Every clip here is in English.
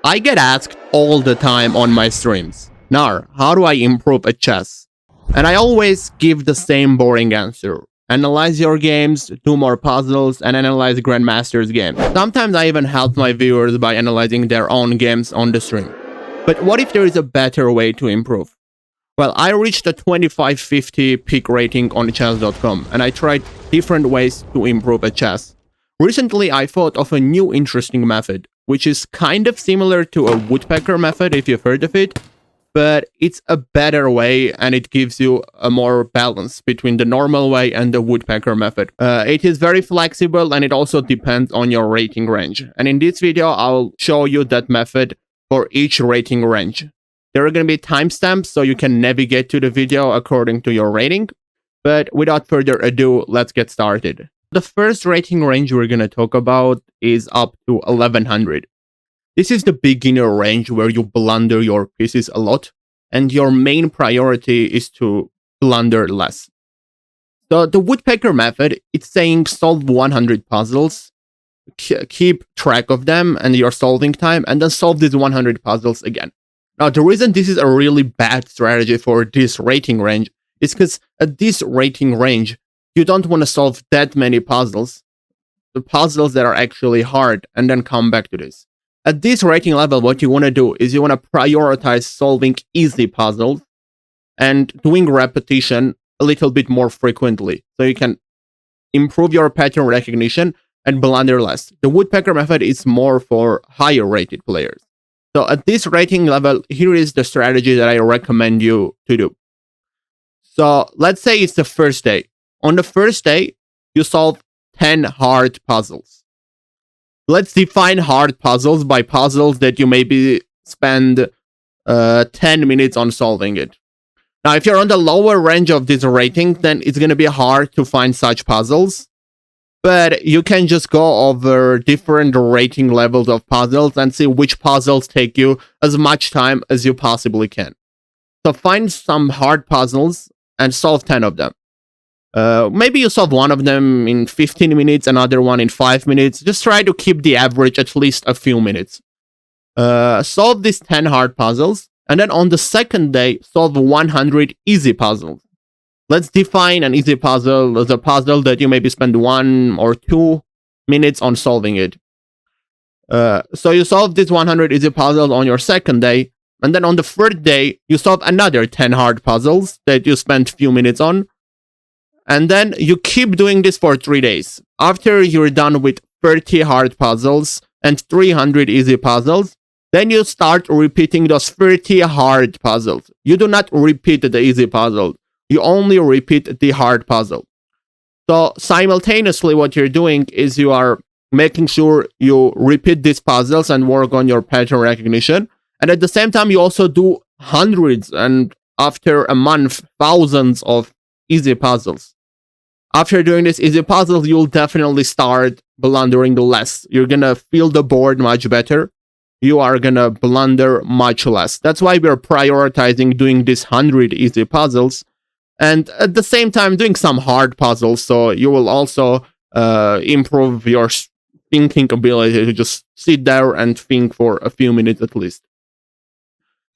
I get asked all the time on my streams, Nar, how do I improve at chess? And I always give the same boring answer. Analyze your games, do more puzzles, and analyze Grandmaster's games. Sometimes I even help my viewers by analyzing their own games on the stream. But what if there is a better way to improve? Well, I reached a 2550 peak rating on chess.com, and I tried different ways to improve at chess. Recently, I thought of a new interesting method, which is kind of similar to a woodpecker method, if you've heard of it, but it's a better way and it gives you a more balance between the normal way and the woodpecker method. It is very flexible and it also depends on your rating range. And in this video, I'll show you that method for each rating range. There are going to be timestamps so you can navigate to the video according to your rating. But without further ado, let's get started. The first rating range we're going to talk about is up to 1100. This is the beginner range where you blunder your pieces a lot, and your main priority is to blunder less. So the woodpecker method, it's saying solve 100 puzzles, keep track of them and your solving time, and then solve these 100 puzzles again. Now, the reason this is a really bad strategy for this rating range is because at this rating range, you don't want to solve that many puzzles, the puzzles that are actually hard, and then come back to this. At this rating level, what you want to do is you want to prioritize solving easy puzzles and doing repetition a little bit more frequently, so you can improve your pattern recognition and blunder less. The woodpecker method is more for higher rated players. So at this rating level, here is the strategy that I recommend you to do. So let's say it's the first day. On the first day, you solve 10 hard puzzles. Let's define hard puzzles by puzzles that you maybe spend 10 minutes on solving it. Now, if you're on the lower range of this rating, then it's going to be hard to find such puzzles. But you can just go over different rating levels of puzzles and see which puzzles take you as much time as you possibly can. So find some hard puzzles and solve 10 of them. Maybe you solve one of them in 15 minutes, another one in 5 minutes. Just try to keep the average at least a few minutes. Solve these 10 hard puzzles, and then on the second day, solve 100 easy puzzles. Let's define an easy puzzle as a puzzle that you maybe spend 1 or 2 minutes on solving it. So you solve these 100 easy puzzles on your second day, and then on the third day, you solve another 10 hard puzzles that you spent a few minutes on. And then you keep doing this for 3 days. After you're done with 30 hard puzzles and 300 easy puzzles, then you start repeating those 30 hard puzzles. You do not repeat the easy puzzle. You only repeat the hard puzzle. So simultaneously, what you're doing is you are making sure you repeat these puzzles and work on your pattern recognition. And at the same time, you also do hundreds and after a month, thousands of easy puzzles. After doing this easy puzzles, you'll definitely start blundering less. You're gonna feel the board much better. You are gonna blunder much less. That's why we're prioritizing doing these 100 easy puzzles, and at the same time doing some hard puzzles. So you will also improve your thinking ability to just sit there and think for a few minutes at least.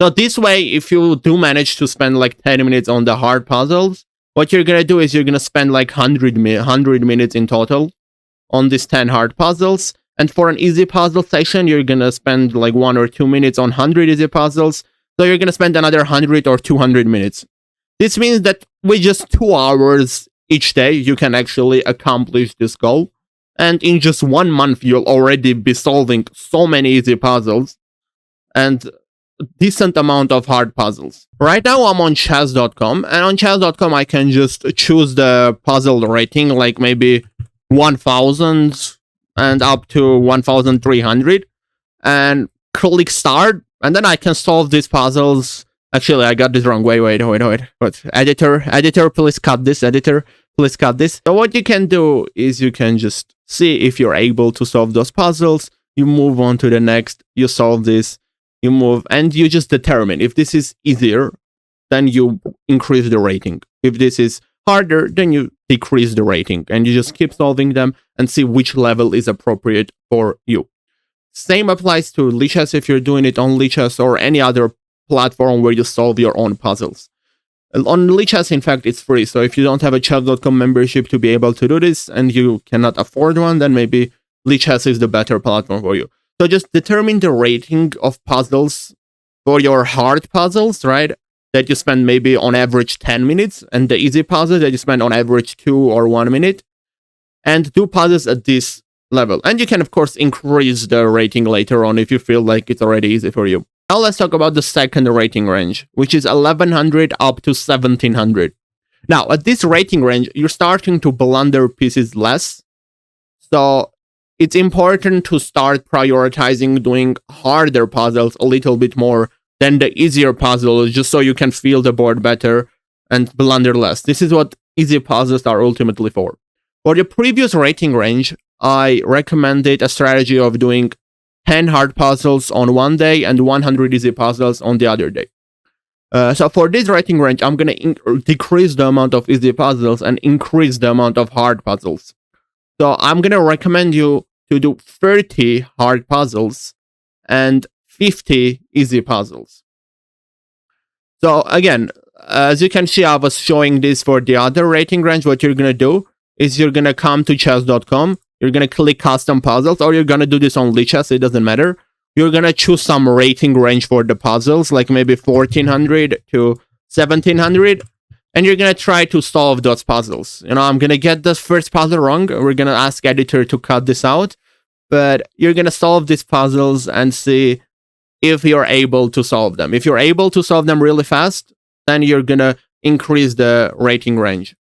So this way, if you do manage to spend like 10 minutes on the hard puzzles, what you're going to do is you're going to spend like 100 minutes in total on these 10 hard puzzles. And for an easy puzzle session, you're going to spend like 1 or 2 minutes on 100 easy puzzles. So you're going to spend another 100 or 200 minutes. This means that with just 2 hours each day, you can actually accomplish this goal. And in just 1 month, you'll already be solving so many easy puzzles and a decent amount of hard puzzles. Right now, I'm on chess.com, and on chess.com, I can just choose the puzzle rating, like maybe 1000 and up to 1300, and click start, and then I can solve these puzzles. Actually, I got this wrong. Wait. What? Editor, please cut this. Editor, please cut this. So what you can do is you can just see if you're able to solve those puzzles. You move on to the next. You solve this. You move, and you just determine if this is easier, then you increase the rating. If this is harder, then you decrease the rating, and you just keep solving them and see which level is appropriate for you. Same applies to Lichess if you're doing it on Lichess or any other platform where you solve your own puzzles. On Lichess, in fact, it's free. So if you don't have a chess.com membership to be able to do this and you cannot afford one, then maybe Lichess is the better platform for you. So just determine the rating of puzzles for your hard puzzles, right? That you spend maybe on average 10 minutes, and the easy puzzles that you spend on average 2 or 1 minute, and do puzzles at this level. And you can, of course, increase the rating later on if you feel like it's already easy for you. Now let's talk about the second rating range, which is 1100 up to 1700. Now, at this rating range, you're starting to blunder pieces less. So it's important to start prioritizing doing harder puzzles a little bit more than the easier puzzles, just so you can feel the board better and blunder less. This is what easy puzzles are ultimately for. For the previous rating range, I recommended a strategy of doing 10 hard puzzles on one day and 100 easy puzzles on the other day. So for this rating range, I'm going to decrease the amount of easy puzzles and increase the amount of hard puzzles. So I'm going to recommend you to do 30 hard puzzles and 50 easy puzzles. So again, as you can see, I was showing this for the other rating range. What you're going to do is you're going to come to chess.com. You're going to click custom puzzles, or you're going to do this on Lichess. It doesn't matter. You're going to choose some rating range for the puzzles, like maybe 1400 to 1700. And you're going to try to solve those puzzles. I'm going to get the first puzzle wrong. We're going to ask editor to cut this out. But you're going to solve these puzzles and see if you're able to solve them. If you're able to solve them really fast, then you're going to increase the rating range.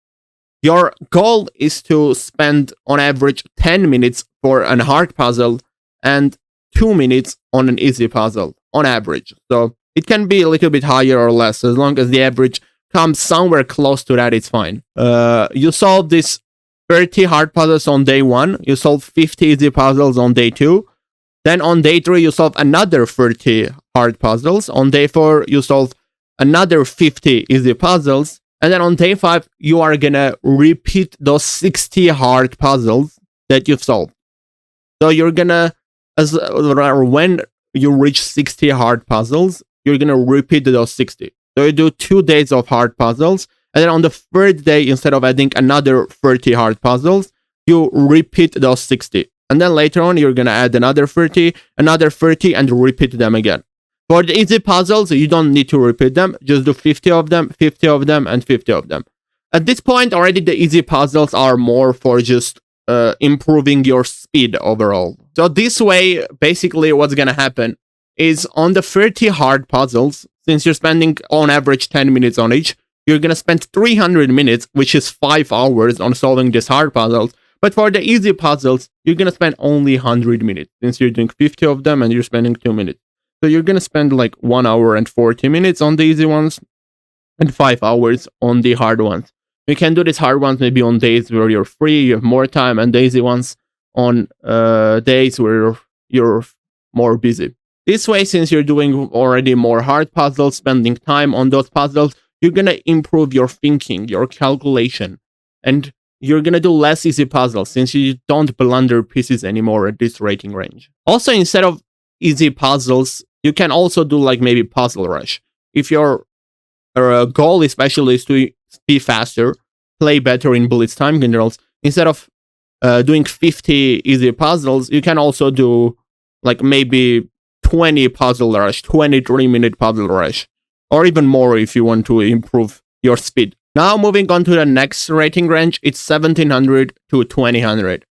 Your goal is to spend on average 10 minutes for a hard puzzle and 2 minutes on an easy puzzle on average. So it can be a little bit higher or less. As long as the average comes somewhere close to that, it's fine. You solve this 30 hard puzzles on day 1. You solve 50 easy puzzles on day 2. Then on day 3, you solve another 30 hard puzzles. On day 4, you solve another 50 easy puzzles. And then on day 5, you are going to repeat those 60 hard puzzles that you've solved. So you're going to, when you reach 60 hard puzzles, you're going to repeat those 60. So you do 2 days of hard puzzles. And then on the third day, instead of adding another 30 hard puzzles, you repeat those 60. And then later on, you're going to add another 30, and repeat them again. For the easy puzzles, you don't need to repeat them. Just do 50 of them, 50 of them, and 50 of them. At this point, already the easy puzzles are more for just improving your speed overall. So this way, basically what's going to happen is on the 30 hard puzzles, since you're spending on average 10 minutes on each, you're going to spend 300 minutes, which is 5 hours on solving these hard puzzles. But for the easy puzzles, you're going to spend only 100 minutes, since you're doing 50 of them and you're spending 2 minutes. So you're going to spend like 1 hour and 40 minutes on the easy ones and 5 hours on the hard ones. You can do these hard ones maybe on days where you're free, you have more time, and the easy ones on days where you're more busy. This way, since you're doing already more hard puzzles, spending time on those puzzles, you're going to improve your thinking, your calculation, and you're going to do less easy puzzles since you don't blunder pieces anymore at this rating range. Also, instead of easy puzzles, you can also do like maybe puzzle rush. If your goal especially is to be faster, play better in blitz time controls, instead of doing 50 easy puzzles, you can also do like maybe 20 puzzle rush, 23-minute puzzle rush, or even more if you want to improve your speed. Now moving on to the next rating range, it's 1700 to 2000.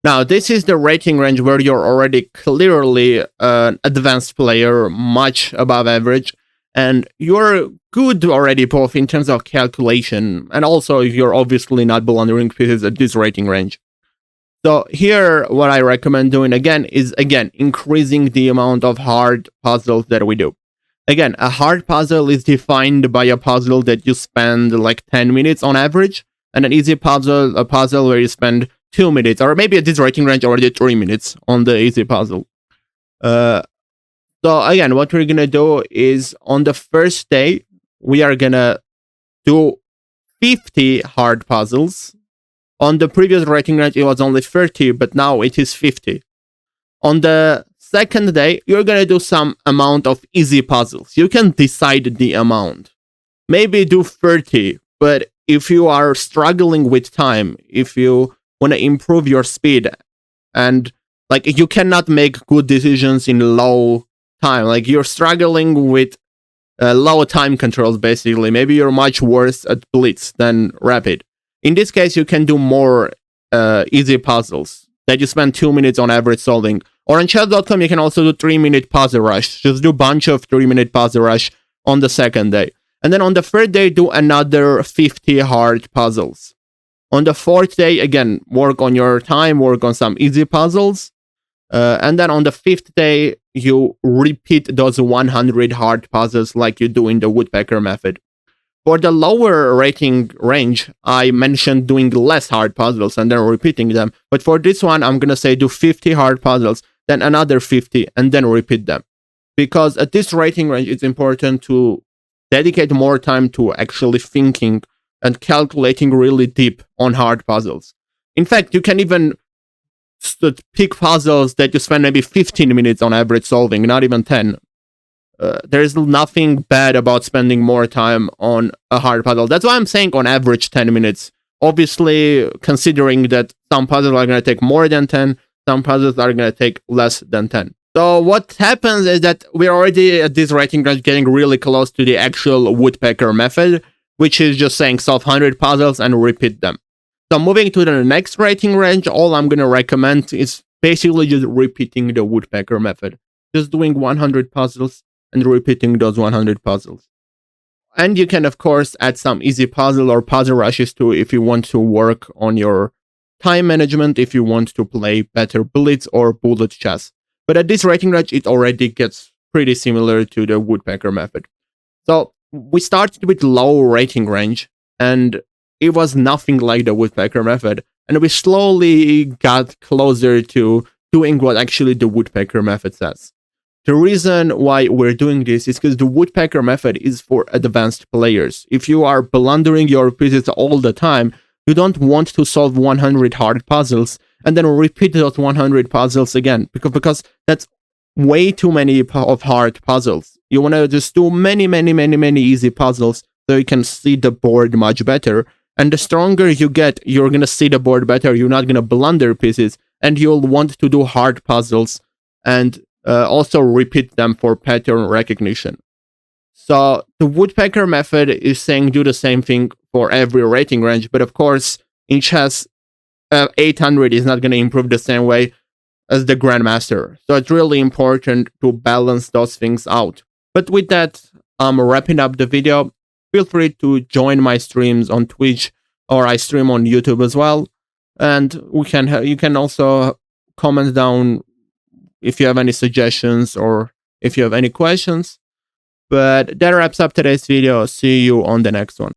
Now, this is the rating range where you're already clearly an advanced player, much above average, and you're good already both in terms of calculation, and also you're obviously not blundering pieces at this rating range. So here, what I recommend doing again is, increasing the amount of hard puzzles that we do. Again, a hard puzzle is defined by a puzzle that you spend like 10 minutes on average, and an easy puzzle, a puzzle where you spend 2 minutes, or maybe at this rating range already 3 minutes on the easy puzzle. So again, what we're gonna do is on the first day, we are gonna do 50 hard puzzles. On the previous rating range, it was only 30, but now it is 50. On the second day, you're gonna do some amount of easy puzzles. You can decide the amount. Maybe do 30, but if you are struggling with time, if you want to improve your speed, and like you cannot make good decisions in low time, like you're struggling with low time controls, basically. Maybe you're much worse at blitz than rapid. In this case, you can do more easy puzzles that you spend 2 minutes on average solving. Or on chess.com, you can also do 3-minute puzzle rush. Just do a bunch of 3-minute puzzle rush on the second day. And then on the third day, do another 50 hard puzzles. On the fourth day, again, work on your time, work on some easy puzzles. And then on the fifth day, you repeat those 100 hard puzzles like you do in the woodpecker method. For the lower rating range, I mentioned doing less hard puzzles and then repeating them. But for this one, I'm going to say do 50 hard puzzles, then another 50, and then repeat them. Because at this rating range, it's important to dedicate more time to actually thinking and calculating really deep on hard puzzles. In fact, you can even pick puzzles that you spend maybe 15 minutes on average solving, not even 10. There's nothing bad about spending more time on a hard puzzle. That's why I'm saying on average 10 minutes. Obviously, considering that some puzzles are going to take more than 10, some puzzles are going to take less than 10. So what happens is that we're already at this rating range getting really close to the actual woodpecker method, which is just saying solve 100 puzzles and repeat them. So moving to the next rating range, all I'm going to recommend is basically just repeating the woodpecker method. Just doing 100 puzzles and repeating those 100 puzzles. And you can, of course, add some easy puzzle or puzzle rushes too if you want to work on your time management, if you want to play better blitz or bullet chess. But at this rating range, it already gets pretty similar to the woodpecker method. So we started with low rating range, and it was nothing like the woodpecker method. And we slowly got closer to doing what actually the woodpecker method says. The reason why we're doing this is because the woodpecker method is for advanced players. If you are blundering your pieces all the time, you don't want to solve 100 hard puzzles and then repeat those 100 puzzles again, because that's way too many of hard puzzles. You want to just do many easy puzzles so you can see the board much better. And the stronger you get, you're going to see the board better. You're not going to blunder pieces, and you'll want to do hard puzzles and also repeat them for pattern recognition. So the woodpecker method is saying do the same thing for every rating range, but of course in chess 800 is not going to improve the same way as the grandmaster. So it's really important to balance those things out. But with that, I'm wrapping up the video. Feel free to join my streams on Twitch, or I stream on YouTube as well. And you can also comment down if you have any suggestions or if you have any questions. But that wraps up today's video. See you on the next one.